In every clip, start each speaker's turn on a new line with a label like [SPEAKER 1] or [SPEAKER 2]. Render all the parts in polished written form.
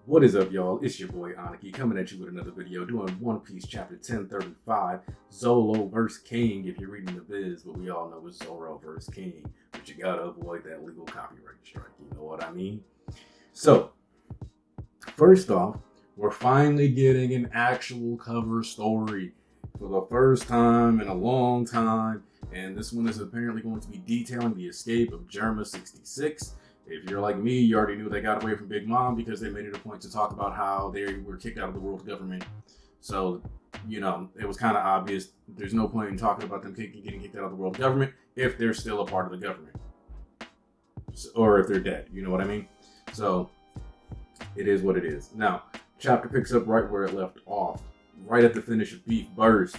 [SPEAKER 1] What is up, y'all? It's your boy Aniki coming at you with another video doing One Piece chapter 1035, Zoro vs. King, if you're reading the viz, but we all know it's Zoro vs. King, but you gotta avoid that legal copyright strike, you know what I mean? So, first off, we're finally getting an actual cover story for the first time in a long time, and this one is apparently going to be detailing the escape of Germa 66. If you're like me, you already knew they got away from Big Mom because they made it a point to talk about how they were kicked out of the world government. So, you know, it was kind of obvious. There's no point in talking about them getting kicked out of the world government if they're still a part of the government. Or if they're dead, you know what I mean? So, it is what it is. Now, chapter picks up right where it left off. Right at the finish of Beef Burst.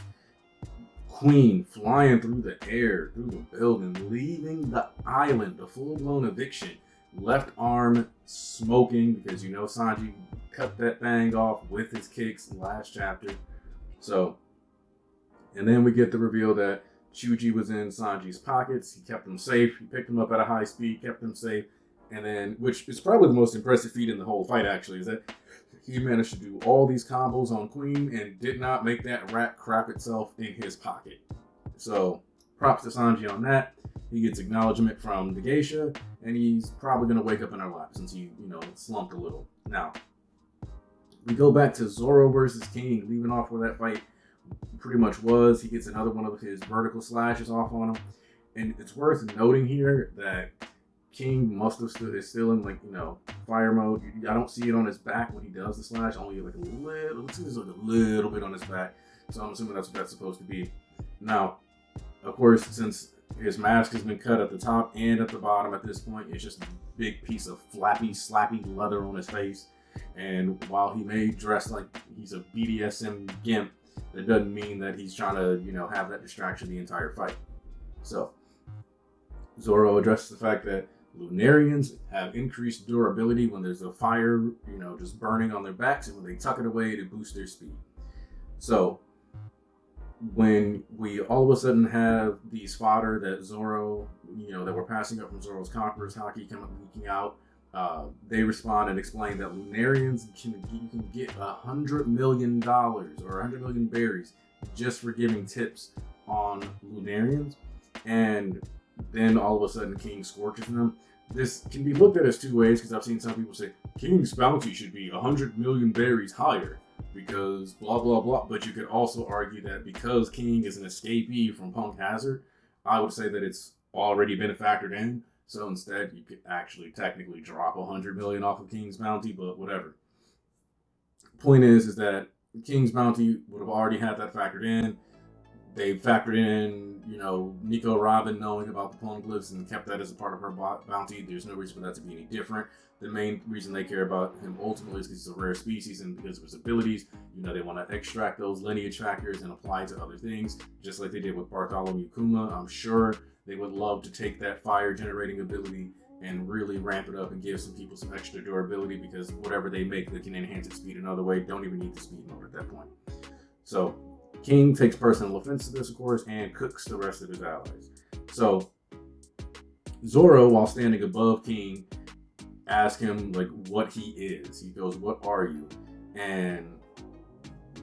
[SPEAKER 1] Queen flying through the air, through the building, leaving the island, a full-blown eviction. Left arm smoking because you know Sanji cut that thing off with his kicks last chapter. So, and then we get the reveal that Chuji was in Sanji's pockets. He kept them safe. He picked them up at a high speed, kept them safe. And then, which is probably the most impressive feat in the whole fight actually, is that he managed to do all these combos on Queen and did not make that rat crap itself in his pocket. So, props to Sanji on that. He gets acknowledgement from the geisha, and he's probably going to wake up in her lap since he, slumped a little. Now, we go back to Zoro versus King, leaving off where that fight pretty much was. He gets another one of his vertical slashes off on him. And it's worth noting here that King must have still in, fire mode. I don't see it on his back when he does the slash, only like a little bit on his back. So I'm assuming that's what that's supposed to be. Now, of course, since his mask has been cut at the top and at the bottom at this point, it's just a big piece of flappy, slappy leather on his face. And while he may dress like he's a BDSM gimp, that doesn't mean that he's trying to, have that distraction the entire fight. So, Zoro addresses the fact that Lunarians have increased durability when there's a fire, just burning on their backs, and when they tuck it away to boost their speed. So, when we all of a sudden have these fodder that Zoro, that we're passing up from Zoro's Conqueror's Haki come up leaking out, they respond and explain that Lunarians you can get $100 million or 100 million berries just for giving tips on Lunarians. And then all of a sudden King scorches them. This can be looked at as two ways, because I've seen some people say King's bounty should be 100 million berries higher because blah blah blah. But you could also argue that because King is an escapee from Punk Hazard, I would say that it's already been factored in. So instead, you could actually technically drop 100 million off of King's bounty, but whatever. Point is that King's bounty would have already had that factored in. They factored in, Nico Robin knowing about the poneglyphs and kept that as a part of her bounty. There's no reason for that to be any different. The main reason they care about him ultimately is because he's a rare species and because of his abilities. They want to extract those lineage factors and apply to other things, just like they did with Bartholomew Kuma. I'm sure they would love to take that fire generating ability and really ramp it up and give some people some extra durability, because whatever they make, they can enhance its speed another way. Don't even need the speed mode at that point. So, King takes personal offense to this, of course, and cooks the rest of his allies. So, Zoro, while standing above King, asks him, what he is. He goes, "What are you?" And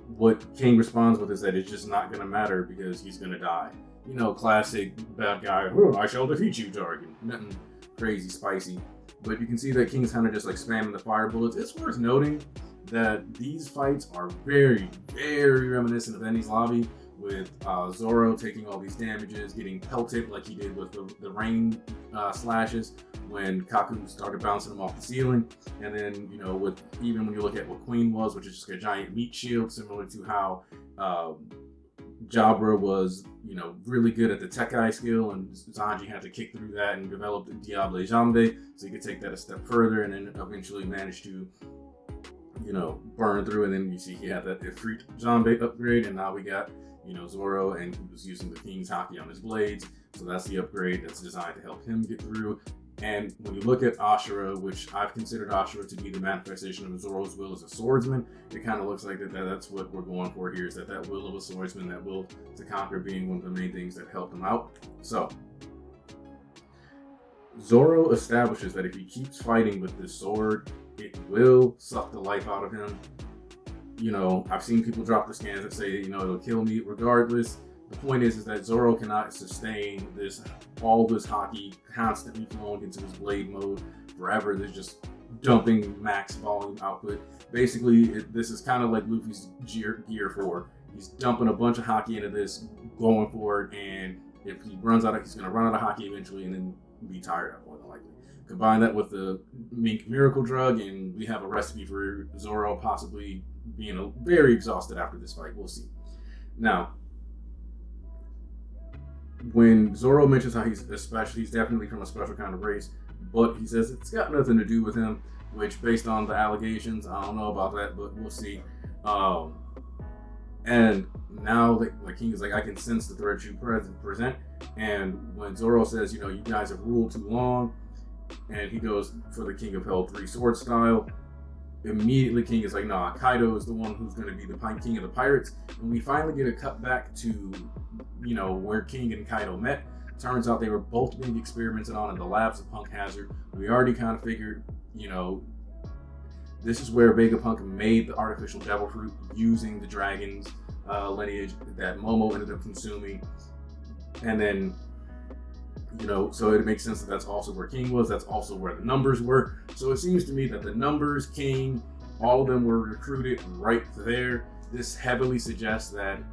[SPEAKER 1] what King responds with is that it's just not going to matter because he's going to die. Classic bad guy, "I shall defeat you" jargon. Nothing crazy spicy. But you can see that King's kind of just spamming the fire bullets. It's worth noting that these fights are very, very reminiscent of Enies Lobby, with Zoro taking all these damages, getting pelted like he did with the rain slashes when Kaku started bouncing him off the ceiling. And then, even when you look at what Queen was, which is just a giant meat shield, similar to how Jabra was, really good at the Tekai skill, and Sanji had to kick through that and develop the Diable Jambe, so he could take that a step further and then eventually manage to burn through. And then you see he had that Ifrit Jambe upgrade, and now we got, Zoro, and he was using the King's Haki on his blades. So that's the upgrade that's designed to help him get through. And when you look at Ashura, which I've considered Ashura to be the manifestation of Zoro's will as a swordsman, it kind of looks like that's what we're going for here, is that will of a swordsman, that will to conquer being one of the main things that helped him out. So, Zoro establishes that if he keeps fighting with this sword, it will suck the life out of him. I've seen people drop the scans that say, it'll kill me regardless. The point is that Zoro cannot sustain all this haki constantly flowing into his blade mode forever. There's just dumping max volume output. Basically, this is kind of like Luffy's Gear 4. He's dumping a bunch of haki into this, going for it, and if he runs out, he's going to run out of haki eventually and then be tired more than likely. Combine that with the Mink Miracle Drug, and we have a recipe for Zoro possibly being very exhausted after this fight. We'll see. Now, when Zoro mentions how he's definitely from a special kind of race, but he says it's got nothing to do with him, which based on the allegations, I don't know about that, but we'll see. And now the king is like, I can sense the threat you present. And when Zoro says, you guys have ruled too long, and he goes for the King of Hell 3 sword style, immediately King is like, nah, Kaido is the one who's going to be the king of the pirates. And we finally get a cut back to, where King and Kaido met. Turns out they were both being experimented on in the labs of Punk Hazard. We already kind of figured, this is where Vegapunk made the artificial devil fruit using the dragon's lineage that Momo ended up consuming. And then, so it makes sense that that's also where King was. That's also where the numbers were. So it seems to me that the numbers, King, all of them were recruited right there. This heavily suggests that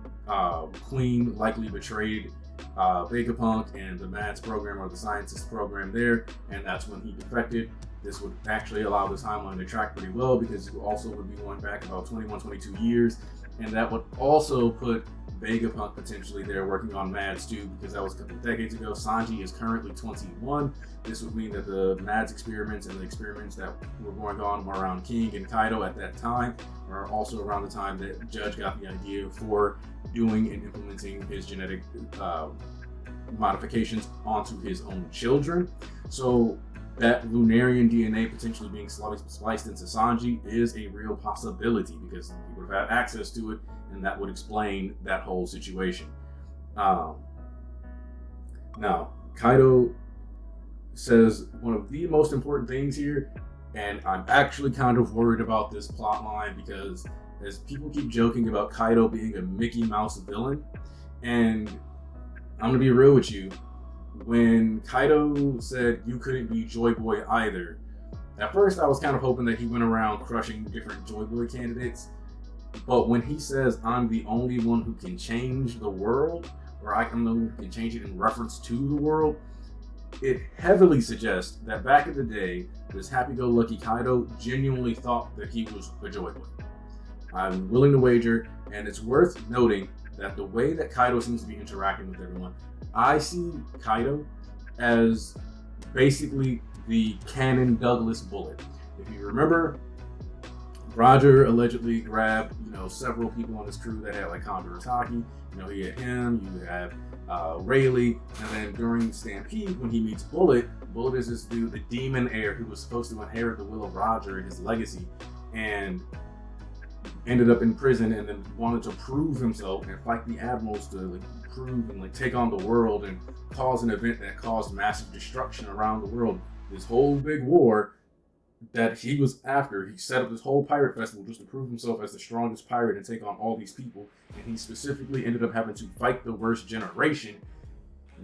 [SPEAKER 1] Queen likely betrayed Vegapunk and the MADS program or the scientist program there, and that's when he defected. This would actually allow the timeline to track pretty well because you also would be going back about 21, 22 years, and that would also put Vegapunk potentially there working on MADS too, because that was a couple of decades ago. Sanji is currently 21. This would mean that the MADS experiments and the experiments that were going on around King and Kaido at that time are also around the time that Judge got the idea for doing and implementing his genetic modifications onto his own children. So that Lunarian DNA potentially being spliced into Sanji is a real possibility because he would have had access to it, and that would explain that whole situation. Now, Kaido says one of the most important things here, and I'm actually kind of worried about this plot line because as people keep joking about Kaido being a Mickey Mouse villain, and I'm gonna be real with you, when Kaido said you couldn't be Joy Boy either, at first I was kind of hoping that he went around crushing different Joy Boy candidates, but when he says I'm the only one who can change the world, or I'm the one who can change it in reference to the world, it heavily suggests that back in the day, this happy-go-lucky Kaido genuinely thought that he was a Joy Boy. I'm willing to wager, and it's worth noting that the way that Kaido seems to be interacting with everyone, I see Kaido as basically the canon Douglas bullet. If you remember, Roger allegedly grabbed, several people on his crew that had like Conjurer's Haki. He had him, you have Rayleigh, and then during Stampede, when he meets Bullet, Bullet is this dude, the demon heir who was supposed to inherit the will of Roger and his legacy, and ended up in prison and then wanted to prove himself and fight the admirals to prove and take on the world and cause an event that caused massive destruction around the world. This whole big war that he was after. He set up this whole pirate festival just to prove himself as the strongest pirate and take on all these people. And he specifically ended up having to fight the worst generation.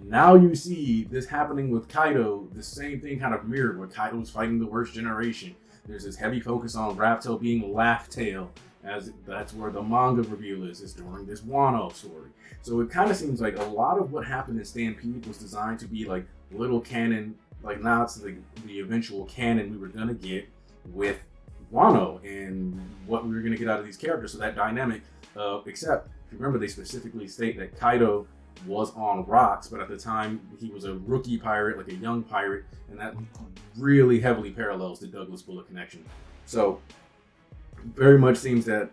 [SPEAKER 1] Now you see this happening with Kaido, the same thing kind of mirrored where Kaido was fighting the worst generation. There's this heavy focus on Raftail being Laugh Tale, as that's where the manga reveal is during this Wano story. So it kind of seems like a lot of what happened in Stampede was designed to be like little canon, like now it's the eventual canon we were gonna get with Wano and what we were gonna get out of these characters. So that dynamic, except if you remember, they specifically state that Kaido was on rocks, but at the time he was a rookie pirate, like a young pirate, and that really heavily parallels the Douglas Bullet connection. So very much seems that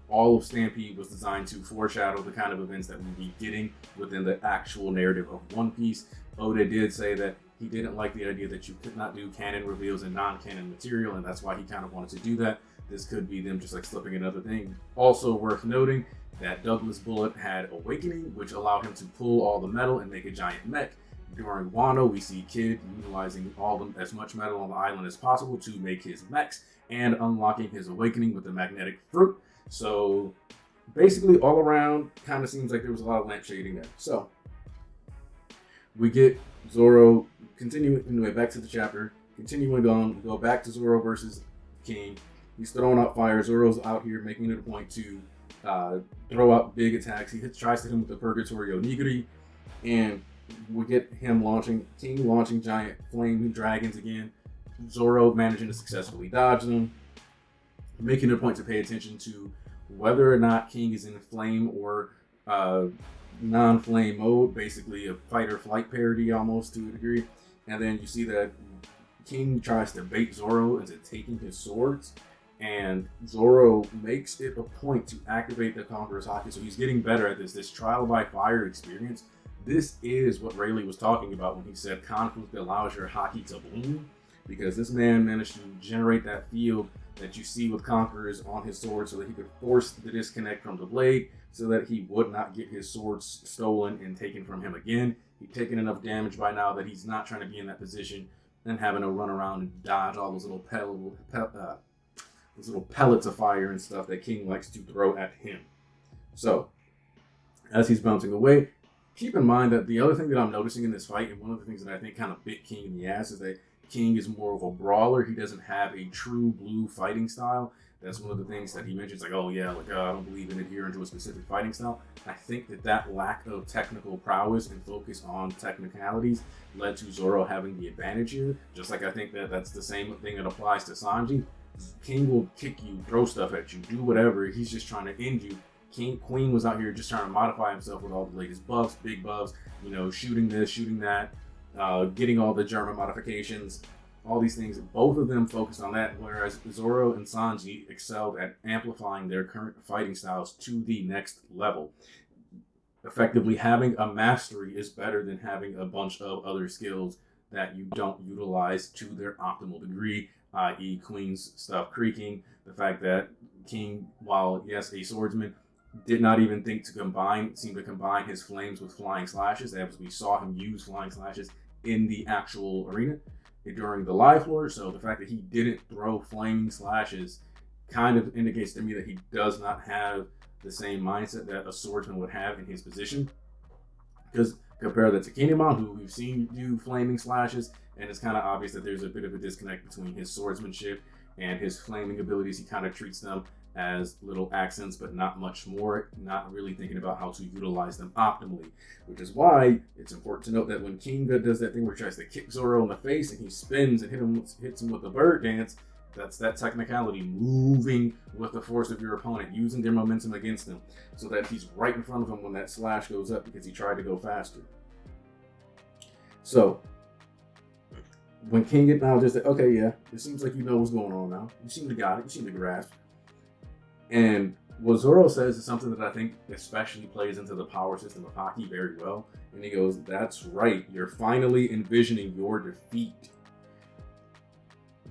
[SPEAKER 1] all of Stampede was designed to foreshadow the kind of events that we'd be getting within the actual narrative of One Piece. Oda did say that he didn't like the idea that you could not do canon reveals in non-canon material, and that's why he kind of wanted to do that. This could be them just slipping another thing. Also worth noting that Douglas Bullet had Awakening, which allowed him to pull all the metal and make a giant mech. During Wano, we see Kid utilizing as much metal on the island as possible to make his mechs and unlocking his awakening with the magnetic fruit. So basically, all around, kind of seems like there was a lot of lampshading there. So we get Zoro continuing anyway, back to the chapter, continuing on. We go back to Zoro versus King. He's throwing out fire. Zoro's out here making it a point to throw out big attacks. He tries to hit him with the Purgatory Onigiri, and we get him King launching giant flame dragons again. Zoro managing to successfully dodge them, making it a point to pay attention to whether or not King is in flame or non-flame mode, basically a fight or flight parody almost to a degree. And then you see that King tries to bait Zoro into taking his swords, and Zoro makes it a point to activate the Conqueror's Haki. So he's getting better at this trial by fire experience. This is what Rayleigh was talking about when he said conflict allows your Haki to bloom, because this man managed to generate that field that you see with Conquerors on his sword so that he could force the disconnect from the blade so that he would not get his swords stolen and taken from him again. He's taken enough damage by now that he's not trying to be in that position and having to run around and dodge all those little pellets of fire and stuff that King likes to throw at him. So, as he's bouncing away, keep in mind that the other thing that I'm noticing in this fight, and one of the things that I think kind of bit King in the ass, is that King is more of a brawler. He doesn't have a true blue fighting style. That's one of the things that he mentions, like, oh yeah, like I don't believe in adhering to a specific fighting style. I think that lack of technical prowess and focus on technicalities led to Zoro having the advantage here. Just like I think that's the same thing that applies to Sanji. King will kick you, throw stuff at you, do whatever. He's just trying to end you. Queen was out here just trying to modify himself with all the latest buffs, big buffs, shooting this, shooting that, getting all the German modifications, all these things. Both of them focused on that, whereas Zoro and Sanji excelled at amplifying their current fighting styles to the next level. Effectively, having a mastery is better than having a bunch of other skills that you don't utilize to their optimal degree, i.e. Queen's stuff creaking, the fact that King, while yes, a swordsman, did not even think to seem to combine his flames with flying slashes, as we saw him use flying slashes in the actual arena during the live floor. So the fact that he didn't throw flaming slashes kind of indicates to me that he does not have the same mindset that a swordsman would have in his position. Because compare that to Kinemon, who we've seen do flaming slashes, and it's kind of obvious that there's a bit of a disconnect between his swordsmanship and his flaming abilities. He kind of treats them as little accents, but not much more, not really thinking about how to utilize them optimally, which is why it's important to note that when King does that thing where he tries to kick Zoro in the face and he spins and hits him with the bird dance, that's that technicality, moving with the force of your opponent, using their momentum against them, so that he's right in front of him when that slash goes up because he tried to go faster. So, when King acknowledges that, okay, yeah, it seems like you know what's going on now. You seem to got it. You seem to grasp. And what Zoro says is something that I think especially plays into the power system of Haki very well. And he goes, that's right. You're finally envisioning your defeat.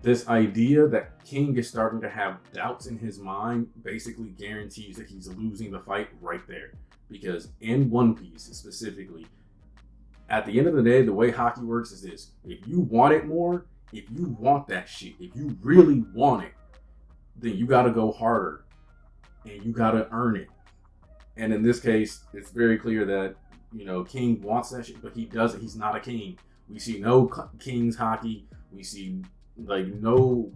[SPEAKER 1] This idea that King is starting to have doubts in his mind basically guarantees that he's losing the fight right there. Because in One Piece specifically, at the end of the day, the way Haki works is this. If you want it more, if you want that shit, if you really want it, then you got to go harder. And you got to earn it. And in this case, it's very clear that, King wants that shit, but he doesn't. He's not a king. We see no King's Haki. We see, we don't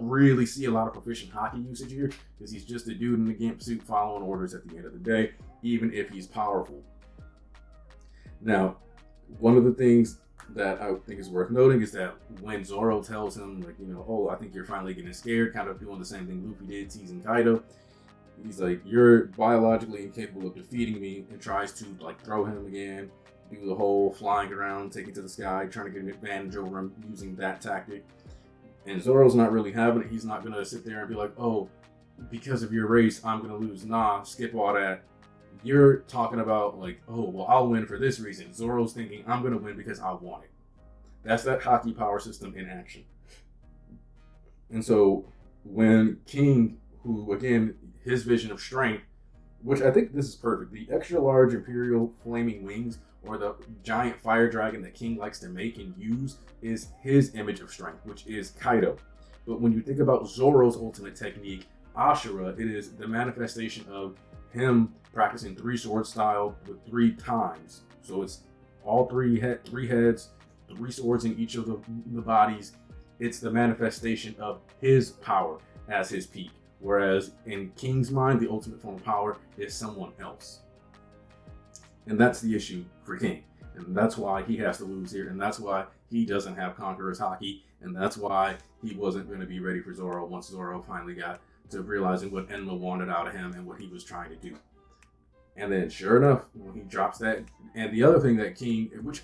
[SPEAKER 1] really see a lot of proficient Haki usage here, because he's just a dude in a gimp suit following orders at the end of the day, even if he's powerful. Now, one of the things that I think is worth noting is that when Zoro tells him, oh, I think you're finally getting scared, kind of doing the same thing Luffy did teasing Kaido, he's like, you're biologically incapable of defeating me, and tries to throw him again, do the whole flying around, taking to the sky, trying to get an advantage over him using that tactic. And Zoro's not really having it. He's not gonna sit there and be like, oh, because of your race, I'm gonna lose. Nah, skip all that. You're talking about oh, well, I'll win for this reason. Zoro's thinking, I'm going to win because I want it. That's that Haki power system in action. And so when King, who, again, his vision of strength, which I think this is perfect. The extra large Imperial flaming wings or the giant fire dragon that King likes to make and use is his image of strength, which is Kaido. But when you think about Zoro's ultimate technique, Ashura, it is the manifestation of him practicing 3 sword style with 3 times. So it's all 3 heads, 3 swords in each of the bodies. It's the manifestation of his power as his peak. Whereas in King's mind, the ultimate form of power is someone else. And that's the issue for King. And that's why he has to lose here. And that's why he doesn't have Conqueror's Haki. And that's why he wasn't going to be ready for Zoro once Zoro finally got to realizing what Enma wanted out of him and what he was trying to do. And then sure enough, when he drops that, and the other thing that King, which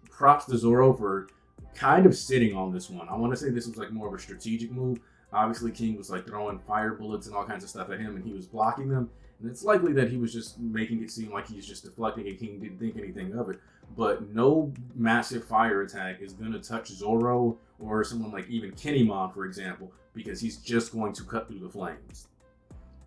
[SPEAKER 1] props to Zoro for kind of sitting on this one. I want to say this was like more of a strategic move. Obviously, King was like throwing fire bullets and all kinds of stuff at him, and he was blocking them. And it's likely that he was just making it seem like he's just deflecting, and King didn't think anything of it. But no massive fire attack is going to touch Zoro or someone like even Kinemon, for example, because he's just going to cut through the flames.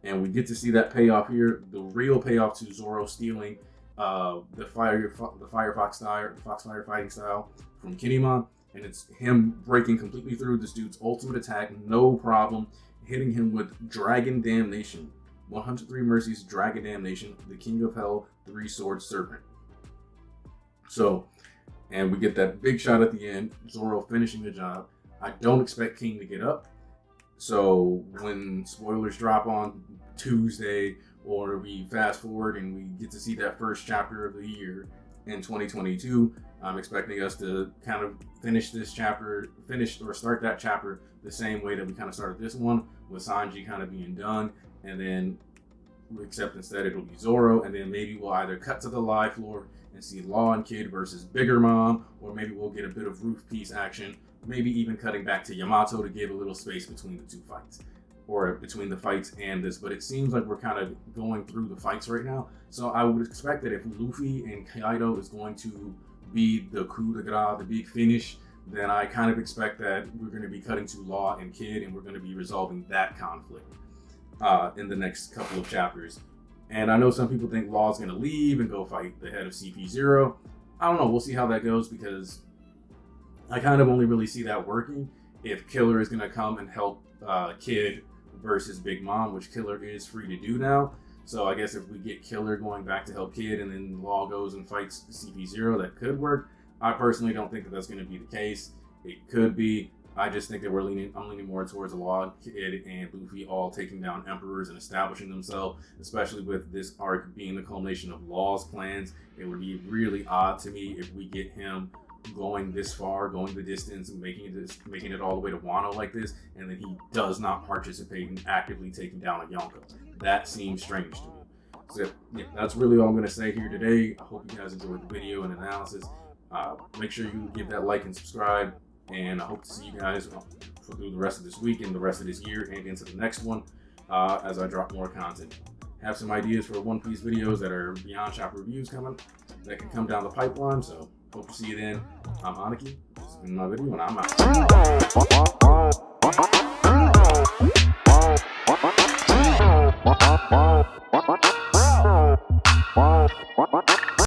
[SPEAKER 1] And we get to see that payoff here, the real payoff to Zoro stealing the Firefox style, the Foxfire fighting style from Kinemon. And it's him breaking completely through this dude's ultimate attack, no problem, hitting him with Dragon Damnation. 103 Mercies, Dragon Damnation, the King of Hell, 3-sword serpent. So, and we get that big shot at the end, Zoro finishing the job. I don't expect King to get up. So when spoilers drop on Tuesday, or we fast forward and we get to see that first chapter of the year in 2022, I'm expecting us to kind of finish this chapter, start that chapter the same way that we kind of started this one, with Sanji kind of being done, and then except instead it'll be Zoro, and then maybe we'll either cut to the live floor and see Law and Kid versus Bigger Mom, or maybe we'll get a bit of roof piece action, maybe even cutting back to Yamato to give a little space between the 2 fights, or between the fights and this. But it seems like we're kind of going through the fights right now, so I would expect that if Luffy and Kaido is going to be the coup de grace, the big finish, then I kind of expect that we're going to be cutting to Law and Kid, and we're going to be resolving that conflict in the next couple of chapters. And I know some people think Law's going to leave and go fight the head of CP0. I don't know. We'll see how that goes, because I kind of only really see that working if Killer is going to come and help Kid versus Big Mom, which Killer is free to do now. So I guess if we get Killer going back to help Kid and then Law goes and fights CP0, that could work. I personally don't think that that's going to be the case. It could be. I just think that I'm leaning more towards Law, Kid, and Luffy all taking down emperors and establishing themselves, especially with this arc being the culmination of Law's plans. It would be really odd to me if we get him going this far, going the distance, and making it all the way to Wano like this, and then he does not participate in actively taking down a Yonko. That seems strange to me. So yeah, that's really all I'm going to say here today. I hope you guys enjoyed the video and analysis. Make sure you give that like and subscribe, and I hope to see you guys through the rest of this week and the rest of this year and into the next one as I drop more content. Have some ideas for One Piece videos that are beyond chapter reviews coming that can come down the pipeline, so hope to see you then. I'm Aniki. This has been my video, and I'm out.